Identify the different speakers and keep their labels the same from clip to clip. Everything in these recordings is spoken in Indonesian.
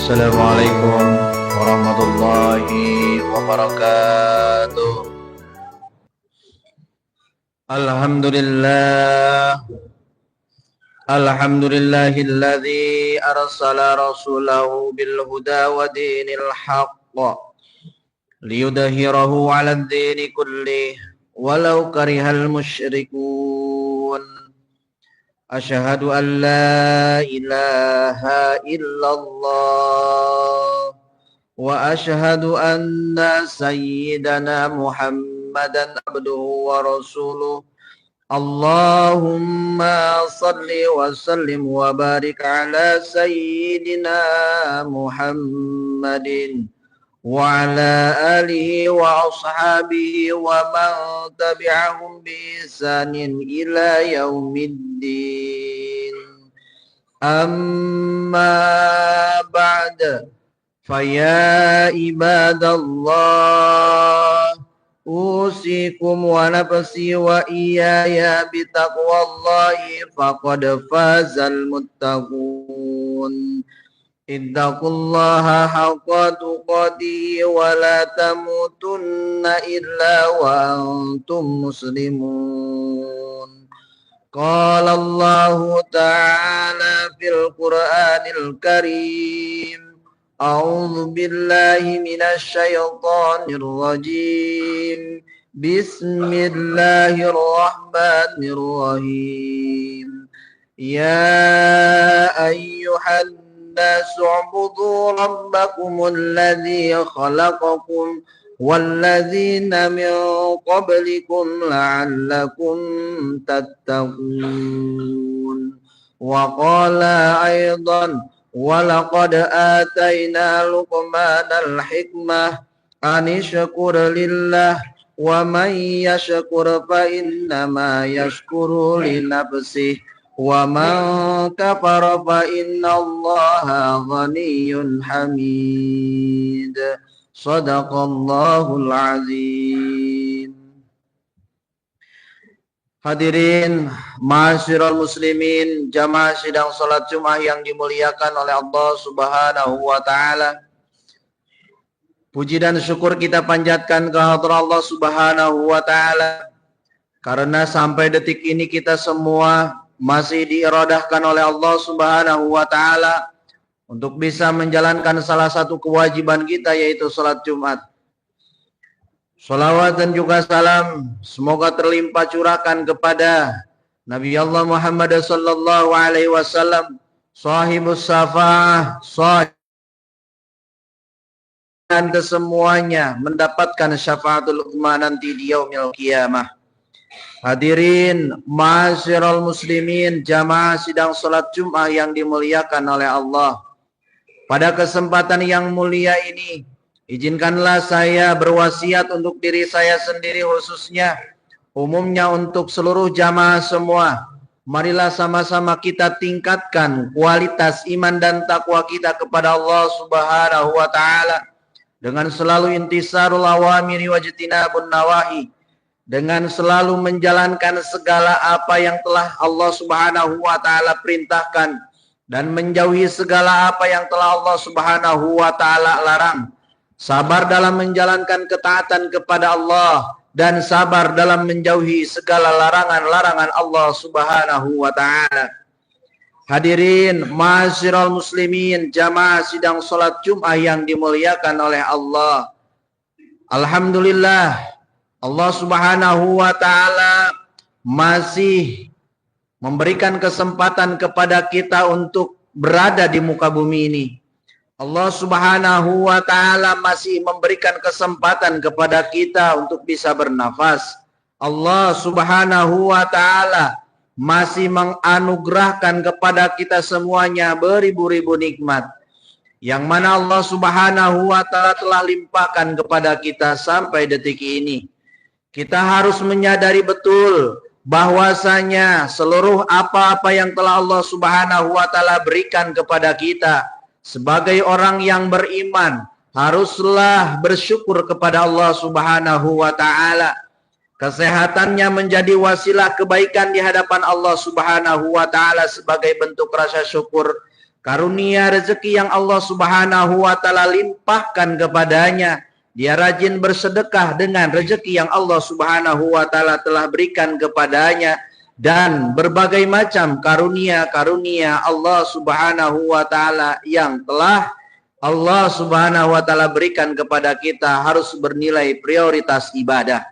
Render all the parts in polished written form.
Speaker 1: Assalamualaikum warahmatullahi wabarakatuh. Alhamdulillah, alhamdulillahilladzi arsala rasulahu bil huda wa dinil haqq liyudhhirahu 'alad dini kullih walau karihal musyrikun. Asyhadu an la ilaha illallah wa asyhadu anna sayyidana Muhammadan abduhu wa rasuluh. Allahumma salli wa sallim wa barik ala sayyidina Muhammadin wa ala alihi wa ashabihi wa man tabi'ahum bi ihsanin ila yaumiddin. Amma ba'd, faya ibadallah, usikum wa nafsi wa iyaya bitaqwallahi faqad fazal muttaqun. Ittaqullaha haqqa tuqatih wa la tamutunna illa wa antum muslimun. Qala Allahu ta'ala fil Qur'anil Karim, a'udzu billahi minasy syaithanir rajim. Bismillahirrahmanirrahim. Ya ayyuhan اعبدوا ربكم الذي خلقكم والذين من قبلكم لعلكم تتقون. وقال أيضا ولقد آتينا لقمان الحكمة أن اشكر لله ومن يشكر فإنما يشكر لنفسه وَمَنْ كَفَرَ فَإِنَّ اللَّهَ غَنِيٌّ حَمِيدٌ. Shadaqallahul azim. Hadirin ma'asyiral muslimin, jamaah sidang salat Jumat yang dimuliakan oleh Allah Subhanahu wa taala. Puji dan syukur kita panjatkan ke hadrat Allah Subhanahu wa taala karena sampai detik ini kita semua masih diiradahkan oleh Allah Subhanahu wa taala untuk bisa menjalankan salah satu kewajiban kita, yaitu salat Jumat. Salawat dan juga salam semoga terlimpah curahkan kepada Nabi Allah Muhammad sallallahu alaihi wasallam, sahibus syafa'ah, dan kesemuanya mendapatkan syafaatul ummah nanti di yaumil qiyamah. Hadirin ma'asyiral muslimin, jamaah sidang salat Jumat yang dimuliakan oleh Allah. Pada kesempatan yang mulia ini, izinkanlah saya berwasiat untuk diri saya sendiri khususnya, umumnya untuk seluruh jamaah semua. Marilah sama-sama kita tingkatkan kualitas iman dan takwa kita kepada Allah Subhanahu wa taala dengan selalu intisarul awamiri wajtinabun nawahi, dengan selalu menjalankan segala apa yang telah Allah Subhanahu wa taala perintahkan dan menjauhi segala apa yang telah Allah Subhanahu wa taala larang. Sabar dalam menjalankan ketaatan kepada Allah dan sabar dalam menjauhi segala larangan-larangan Allah Subhanahu wa taala. Hadirin ma'asyiral muslimin, jamaah sidang salat Jumat yang dimuliakan oleh Allah. Alhamdulillah, Allah Subhanahu wa taala masih memberikan kesempatan kepada kita untuk berada di muka bumi ini. Allah Subhanahu wa taala masih memberikan kesempatan kepada kita untuk bisa bernafas. Allah Subhanahu wa taala masih menganugerahkan kepada kita semuanya beribu-ribu nikmat yang mana Allah Subhanahu wa taala telah limpahkan kepada kita sampai detik ini. Kita harus menyadari betul bahwasanya seluruh apa-apa yang telah Allah Subhanahu wa taala berikan kepada kita sebagai orang yang beriman, haruslah bersyukur kepada Allah Subhanahu wa taala. Kesehatannya menjadi wasilah kebaikan di hadapan Allah Subhanahu wa taala sebagai bentuk rasa syukur. karunia rezeki yang Allah Subhanahu wa taala limpahkan kepadanya. Dia rajin bersedekah dengan rezeki yang Allah Subhanahu wa taala telah berikan kepadanya, dan berbagai macam karunia-karunia Allah Subhanahu wa taala yang telah Allah Subhanahu wa taala berikan kepada kita harus bernilai prioritas ibadah.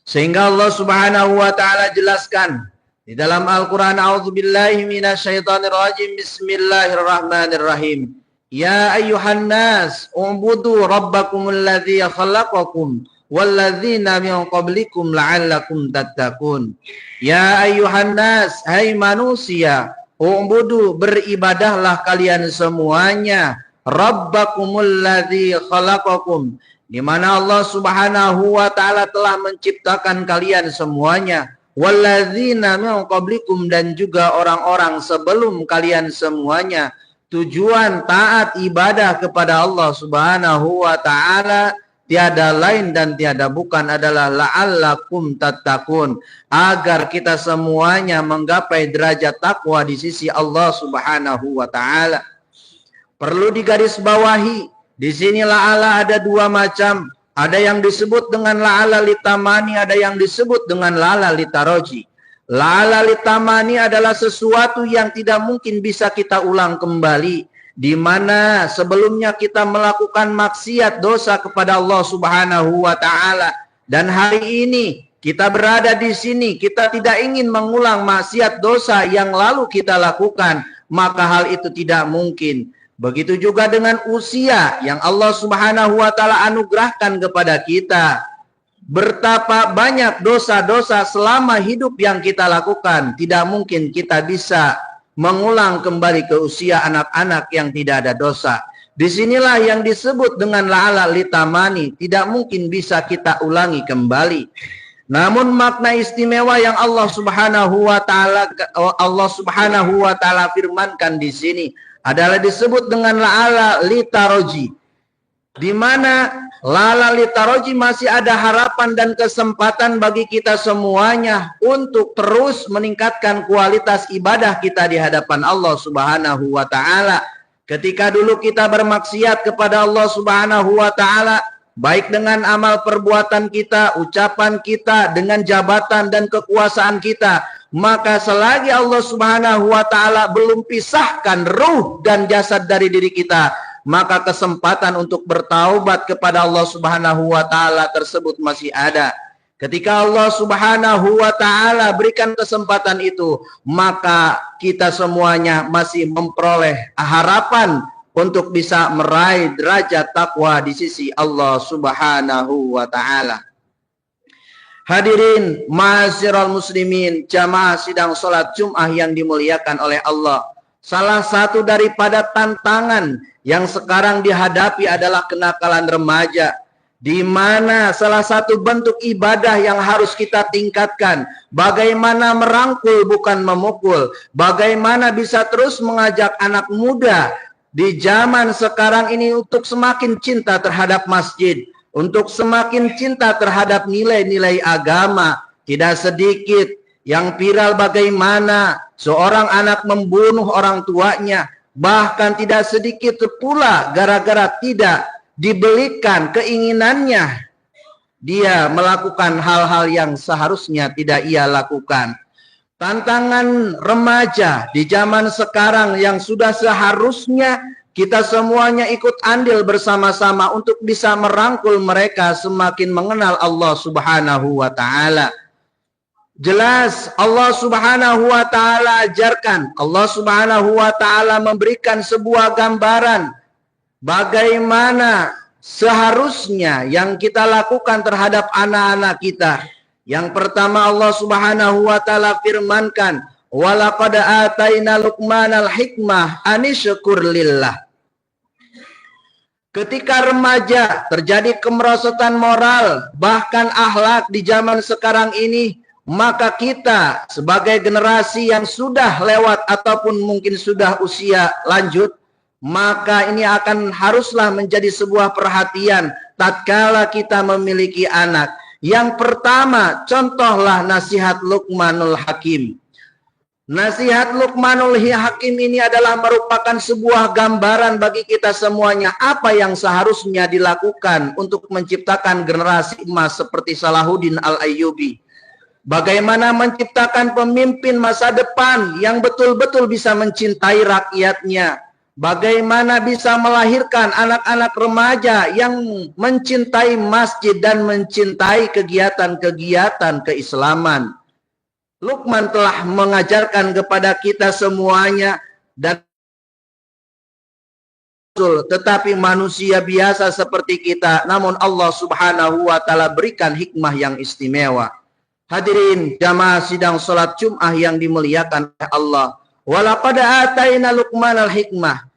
Speaker 1: Sehingga Allah Subhanahu wa taala jelaskan di dalam Al-Qur'an, a'udzubillahi minasyaitonirrajim, bismillahirrahmanirrahim. Ya ayyuhan nas, u'budu rabbakumul ladzi khalaqakum walladzina min qablikum la'allakum tattaqun. Ya ayyuhan nas, hai manusia, u'budu, beribadahlah kalian semuanya, rabbakumul ladzi khalaqakum, di mana Allah Subhanahu wa taala telah menciptakan kalian semuanya, walladzina min qablikum, dan juga orang-orang sebelum kalian semuanya. Tujuan taat ibadah kepada Allah Subhanahu wa taala tiada lain dan tiada bukan adalah la'allakum tattaqun, agar kita semuanya menggapai derajat takwa di sisi Allah Subhanahu wa taala. Perlu digarisbawahi, di sini la'ala ada dua macam. Ada yang disebut dengan la'ala litamani, ada yang disebut dengan la'ala litaroji. La'ala litamani adalah sesuatu yang tidak mungkin bisa kita ulang kembali, di mana sebelumnya kita melakukan maksiat dosa kepada Allah Subhanahu wa taala, dan hari ini kita berada di sini, kita tidak ingin mengulang maksiat dosa yang lalu kita lakukan, maka hal itu tidak mungkin. Begitu juga dengan usia yang Allah Subhanahu wa taala anugerahkan kepada kita. Betapa banyak dosa-dosa selama hidup yang kita lakukan, tidak mungkin kita bisa mengulang kembali ke usia anak-anak yang tidak ada dosa. Disinilah yang disebut dengan la'ala litamani, tidak mungkin bisa kita ulangi kembali. Namun makna istimewa yang Allah Subhanahu wa taala firmankan di sini adalah disebut dengan la'ala litaroji, di mana la'ala litaroji masih ada harapan dan kesempatan bagi kita semuanya untuk terus meningkatkan kualitas ibadah kita di hadapan Allah Subhanahu wa taala. Ketika dulu kita bermaksiat kepada Allah Subhanahu wa taala, baik dengan amal perbuatan kita, ucapan kita, dengan jabatan dan kekuasaan kita, maka selagi Allah Subhanahu wa taala belum pisahkan ruh dan jasad dari diri kita, maka kesempatan untuk bertaubat kepada Allah Subhanahu wa taala tersebut masih ada. Ketika Allah Subhanahu wa taala berikan kesempatan itu, maka kita semuanya masih memperoleh harapan untuk bisa meraih derajat takwa di sisi Allah Subhanahu wa taala. Hadirin ma'asyiral muslimin, jamaah sidang salat Jumat yang dimuliakan oleh Allah. Salah satu daripada tantangan yang sekarang dihadapi adalah kenakalan remaja, di mana salah satu bentuk ibadah yang harus kita tingkatkan, bagaimana merangkul bukan memukul, bagaimana bisa terus mengajak anak muda di zaman sekarang ini untuk semakin cinta terhadap masjid, untuk semakin cinta terhadap nilai-nilai agama. Tidak sedikit yang viral bagaimana seorang anak membunuh orang tuanya, bahkan tidak sedikit pula gara-gara tidak dibelikan keinginannya, dia melakukan hal-hal yang seharusnya tidak ia lakukan. Tantangan remaja di zaman sekarang yang sudah seharusnya kita semuanya ikut andil bersama-sama untuk bisa merangkul mereka semakin mengenal Allah Subhanahu wa taala. Jelas Allah Subhanahu wa taala ajarkan, Allah Subhanahu wa taala memberikan sebuah gambaran bagaimana seharusnya yang kita lakukan terhadap anak-anak kita. Yang pertama, Allah Subhanahu wa taala firmankan, "Walaqad ataina Luqmanal hikmah anishkur lillah." Ketika remaja terjadi kemerosotan moral, bahkan akhlak di zaman sekarang ini, maka kita sebagai generasi yang sudah lewat ataupun mungkin sudah usia lanjut, maka ini akan haruslah menjadi sebuah perhatian tatkala kita memiliki anak. Yang pertama, contohlah nasihat Luqmanul Hakim. Nasihat Luqmanul Hakim ini adalah merupakan sebuah gambaran bagi kita semuanya apa yang seharusnya dilakukan untuk menciptakan generasi emas seperti Salahuddin Al-Ayyubi. Bagaimana menciptakan pemimpin masa depan yang betul-betul bisa mencintai rakyatnya. Bagaimana bisa melahirkan anak-anak remaja yang mencintai masjid dan mencintai kegiatan-kegiatan keislaman. Luqman telah mengajarkan kepada kita semuanya dan tetapi manusia biasa seperti kita, namun Allah Subhanahu wa taala berikan hikmah yang istimewa. Hadirin jamaah sidang salat Jumat yang dimuliakan oleh Allah. Walaqad ataina Luqmanal hikmah.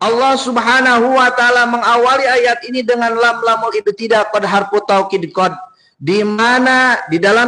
Speaker 1: Allah Subhanahu wa taala mengawali ayat ini dengan lamul ibtida qad harfu taukid qad, di mana di dalam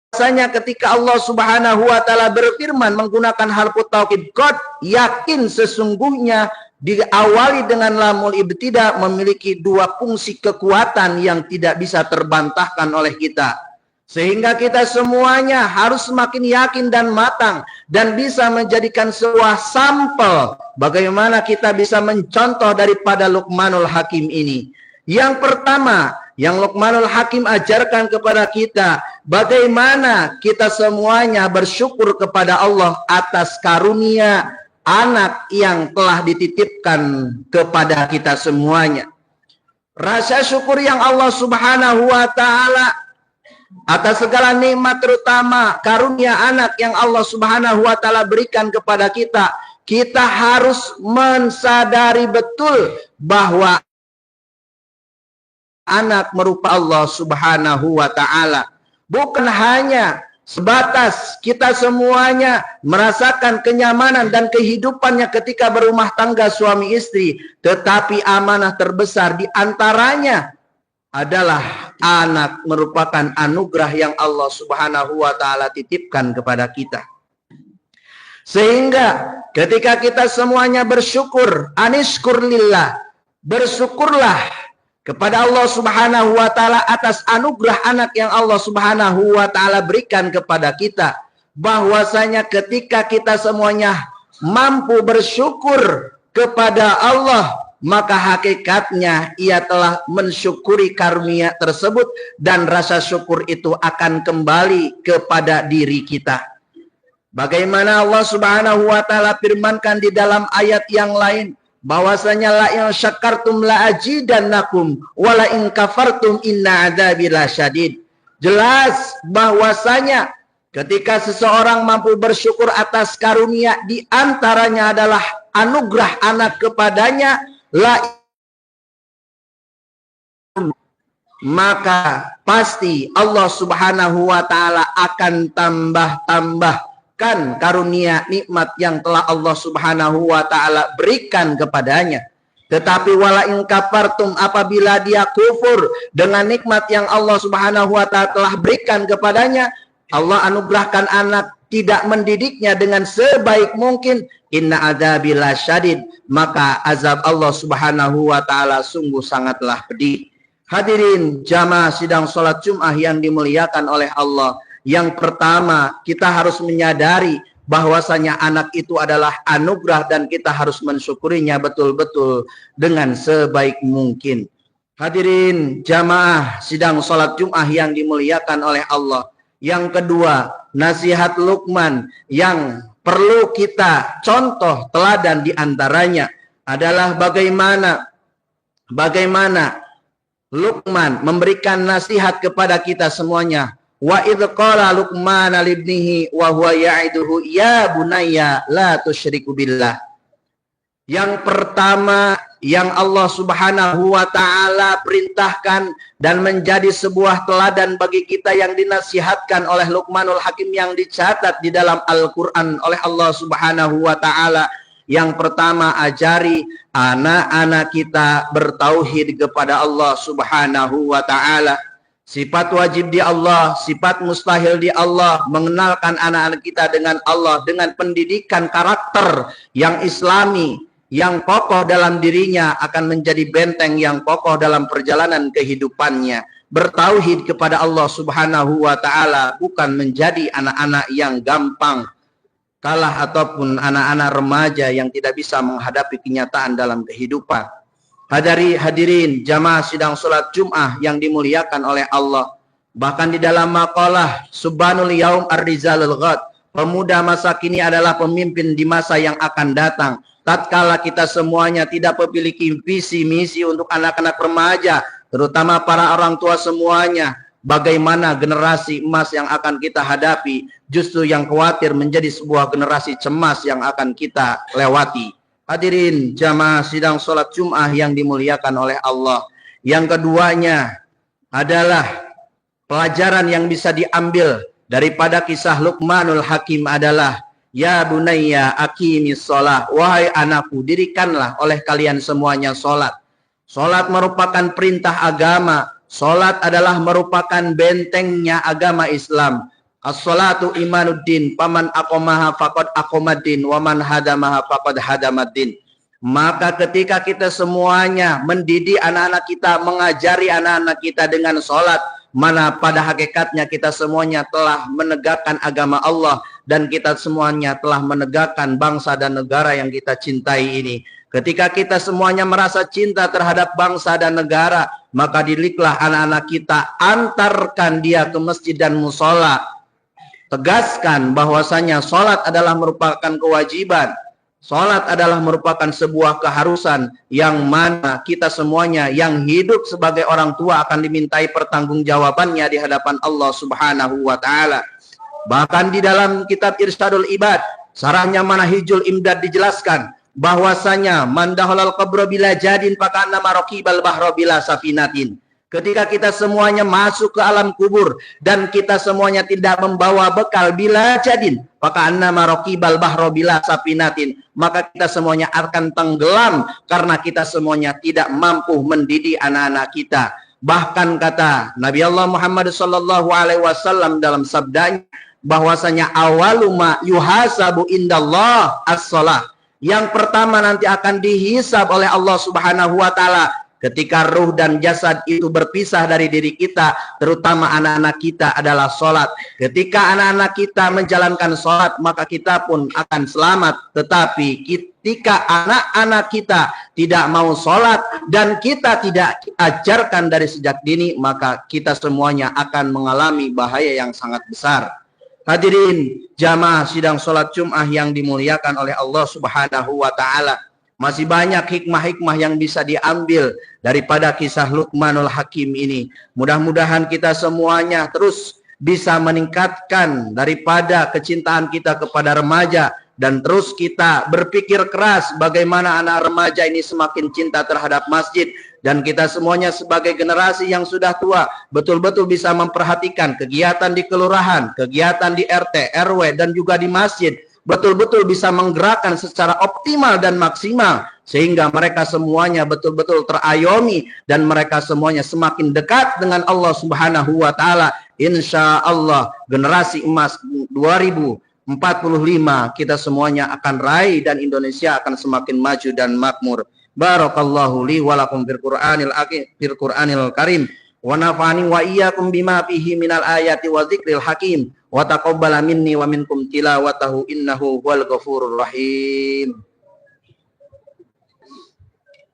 Speaker 1: Rasanya ketika Allah Subhanahu wa taala berfirman menggunakan harfu taukid qad, yakin sesungguhnya diawali dengan lamul ibtida memiliki dua fungsi kekuatan yang tidak bisa terbantahkan oleh kita. Sehingga kita semuanya harus semakin yakin dan matang dan bisa menjadikan sebuah sampel bagaimana kita bisa mencontoh daripada Luqmanul Hakim ini. Yang pertama, yang Luqmanul Hakim ajarkan kepada kita, bagaimana kita semuanya bersyukur kepada Allah atas karunia anak yang telah dititipkan kepada kita semuanya. Rasa syukur yang Allah Subhanahu wa taala atas segala nikmat, terutama karunia anak yang Allah Subhanahu wa taala berikan kepada kita, kita harus mensadari betul bahwa anak merupakan Allah Subhanahu wa taala. Bukan hanya sebatas kita semuanya merasakan kenyamanan dan kehidupannya ketika berumah tangga suami istri, tetapi amanah terbesar di antaranya adalah anak merupakan anugerah yang Allah Subhanahu wa taala titipkan kepada kita. Sehingga ketika kita semuanya bersyukur, anishkur lillah, bersyukurlah kepada Allah Subhanahu wa taala atas anugerah anak yang Allah Subhanahu wa taala berikan kepada kita. Bahwasanya ketika kita semuanya mampu bersyukur kepada Allah, maka hakikatnya ia telah mensyukuri karunia tersebut dan rasa syukur itu akan kembali kepada diri kita. Bagaimana Allah Subhanahu wa taala firmankan di dalam ayat yang lain, bahwasanya la in syakartum la azidannakum wa la in kafartum inna adzabi lasyadid. Jelas bahwasanya ketika seseorang mampu bersyukur atas karunia, di antaranya adalah anugerah anak kepadanya, maka pasti Allah Subhanahu wa taala akan tambah-tambahkan karunia nikmat yang telah Allah Subhanahu wa taala berikan kepadanya. Tetapi wala in kafartum, apabila dia kufur dengan nikmat yang Allah Subhanahu wa taala telah berikan kepadanya, Allah anugerahkan anak, tidak mendidiknya dengan sebaik mungkin, inna adzabi lasyadid, maka azab Allah Subhanahu wa taala sungguh sangatlah pedih. Hadirin jamaah sidang salat Jumat yang dimuliakan oleh Allah. Yang pertama, kita harus menyadari bahwasanya anak itu adalah anugerah dan kita harus mensyukurinya betul-betul dengan sebaik mungkin. Hadirin jamaah sidang salat Jumat yang dimuliakan oleh Allah. Yang kedua, nasihat Luqman yang perlu kita contoh teladan di antaranya adalah bagaimana Luqman memberikan nasihat kepada kita semuanya. Wa idz qala Luqman libnihi wa huwa ya'iduhu ya bunayya la tusyriku billah. Yang pertama yang Allah Subhanahu wa taala perintahkan dan menjadi sebuah teladan bagi kita yang dinasihatkan oleh Luqmanul Hakim yang dicatat di dalam Al-Qur'an oleh Allah Subhanahu wa taala. Yang pertama, ajari anak-anak kita bertauhid kepada Allah Subhanahu wa taala. Sifat wajib di Allah, sifat mustahil di Allah, mengenalkan anak-anak kita dengan Allah dengan pendidikan karakter yang islami, yang kokoh dalam dirinya akan menjadi benteng yang kokoh dalam perjalanan kehidupannya. bertauhid kepada Allah Subhanahu wa taala, bukan menjadi anak-anak yang gampang kalah ataupun anak-anak remaja yang tidak bisa menghadapi kenyataan dalam kehidupan. Hadirin jamaah sidang salat Jumat yang dimuliakan oleh Allah. Bahkan di dalam makalah Subhanul Yaum Ar-Rizalul Ghad, pemuda masa kini adalah pemimpin di masa yang akan datang. Tatkala kita semuanya tidak memiliki visi misi untuk anak-anak remaja, terutama para orang tua semuanya, bagaimana generasi emas yang akan kita hadapi, justru yang khawatir menjadi sebuah generasi cemas yang akan kita lewati. Hadirin jamaah sidang sholat Jum'ah yang dimuliakan oleh Allah. Yang keduanya adalah pelajaran yang bisa diambil daripada kisah Luqmanul Hakim adalah, ya bunayya aqimis sholah, wahai anakku, dirikanlah oleh kalian semuanya sholat. Sholat merupakan perintah agama. Sholat adalah merupakan bentengnya agama Islam. As-sholatu imanuddin, paman aqomaha faqad aqomaddin, waman hadamaha faqad hadamaddin. Maka ketika kita semuanya mendidik anak-anak kita, mengajari anak-anak kita dengan sholat, mana pada hakikatnya kita semuanya telah menegakkan agama Allah, dan kita semuanya telah menegakkan bangsa dan negara yang kita cintai ini. Ketika kita semuanya merasa cinta terhadap bangsa dan negara, maka didiklah anak-anak kita, antarkan dia ke masjid dan musola. Tegaskan bahwasanya sholat adalah merupakan kewajiban. Sholat adalah merupakan sebuah keharusan yang mana kita semuanya yang hidup sebagai orang tua akan dimintai pertanggungjawabannya di hadapan Allah Subhanahu wa taala. Bahkan di dalam kitab Irsyadul Ibad, sarahnya Manahijul Imdad dijelaskan bahwasanya mandahalal qabra bila jadin pakana marokibal bahro bila safinatin. Ketika kita semuanya masuk ke alam kubur dan kita semuanya tidak membawa bekal bila jadin pakana marokibal bahro bila safinatin, maka kita semuanya akan tenggelam karena kita semuanya tidak mampu mendidik anak-anak kita. Bahkan kata Nabi Allah Muhammad sallallahu alaihi wasallam dalam sabdanya bahwasanya awaluma yuhasabu indallah as-shalah. Yang pertama nanti akan dihisab oleh Allah Subhanahu wa taala ketika ruh dan jasad itu berpisah dari diri kita, terutama anak-anak kita, adalah sholat. Ketika anak-anak kita menjalankan sholat, maka kita pun akan selamat. Tetapi ketika anak-anak kita tidak mau sholat dan kita tidak ajarkan dari sejak dini, maka kita semuanya akan mengalami bahaya yang sangat besar. Hadirin jamaah sidang sholat Jum'ah yang dimuliakan oleh Allah Subhanahu wa ta'ala. Masih banyak hikmah-hikmah yang bisa diambil daripada kisah Luqmanul Hakim ini. Mudah-mudahan kita semuanya terus bisa meningkatkan daripada kecintaan kita kepada remaja, dan terus kita berpikir keras bagaimana anak remaja ini semakin cinta terhadap masjid, dan kita semuanya sebagai generasi yang sudah tua betul-betul bisa memperhatikan kegiatan di kelurahan, kegiatan di RT, RW, dan juga di masjid, betul-betul bisa menggerakkan secara optimal dan maksimal, sehingga mereka semuanya betul-betul terayomi dan mereka semuanya semakin dekat dengan Allah Subhanahu wa taala. Insya Allah generasi emas 2045 kita semuanya akan raih dan Indonesia akan semakin maju dan makmur. Barakallahu li wa lakum fil Qur'anil Karim wa nafa'ani wa iyyakum bima fihi minal ayati wa dzikril hakim wa taqabbala minni wa minkum tilawatahu innahu huwal ghafurur rahim.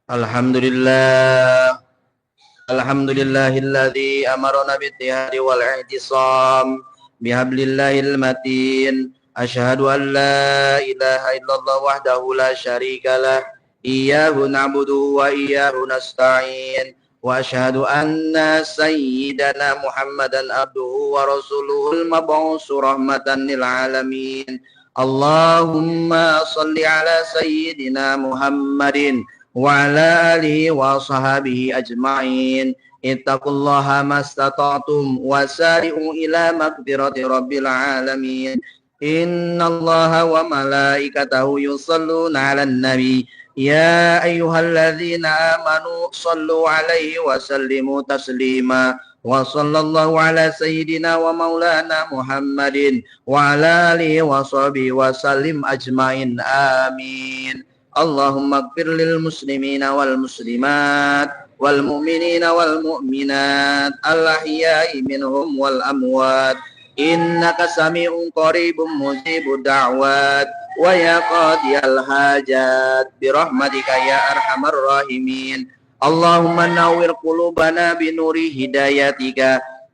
Speaker 1: Alhamdulillahilladzi amarna bittihadi wal i'tisam bihablillahil matin. Asyhadu an la ilaha illallah wahdahu la syarikalah, iyyahu na'budu wa iyyahu nasta'in. Wa asyhadu anna sayyidana Muhammadan abduhu wa rasuluhul mab'usu rahmatan lil alamin. Allahumma salli ala sayyidina Muhammadin wa ala alihi wa sahbihi ajma'in. Ittaqullaha mastata'tum wa sari'u ila maghfirati rabbil alamin. Innallaha wa malaikatahu yusalluna 'alan nabi. Ya ayyuhalladzina amanu sallu alaihi wa sallimu taslima. Wa sallallahu ala sayyidina wa maulana Muhammadin wa ala alihi wa sahbihi wa sallim ajmain. Amin. Allahumma ighfir lil muslimina wal muslimat والمؤمنين والمؤمنات الأحياء منهم والأموات إنك سميع قريب مجيب الدعوات ويا قاضي الحاجات برحمتك يا أرحم الراحمين اللهم نور قلوبنا بنور هدايتك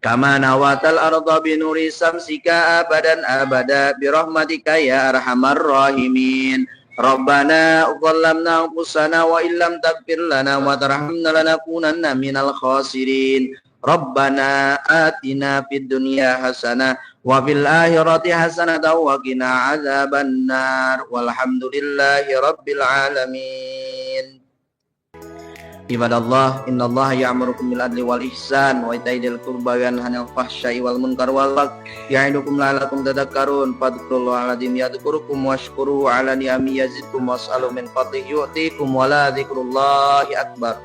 Speaker 1: كما نوات الأرض بنور شمسك أبدا أبدا برحمتك يا أرحم الراحمين ربنا ظلمنا أنفسنا وإن لم تغفر لنا وترحمنا لنكونن من الخاسرين ربنا آتنا في الدنيا حسنة وفي الآخرة حسنة وقنا عذاب النار والحمد لله رب العالمين Ibadallah, innallaha ya'murukum bil adli wal ihsan wa ita'i dzil qurba wa yanha 'anil fahsya'i wal munkar wal baghi ya'idukum la'allakum tadhakkarun fadhkurullaha al-'azim yadhkurukum washkuruhu 'ala ni'amihi yazidkum was'alu min fadlihi yu'tikum wa la dzikrullahi akbar.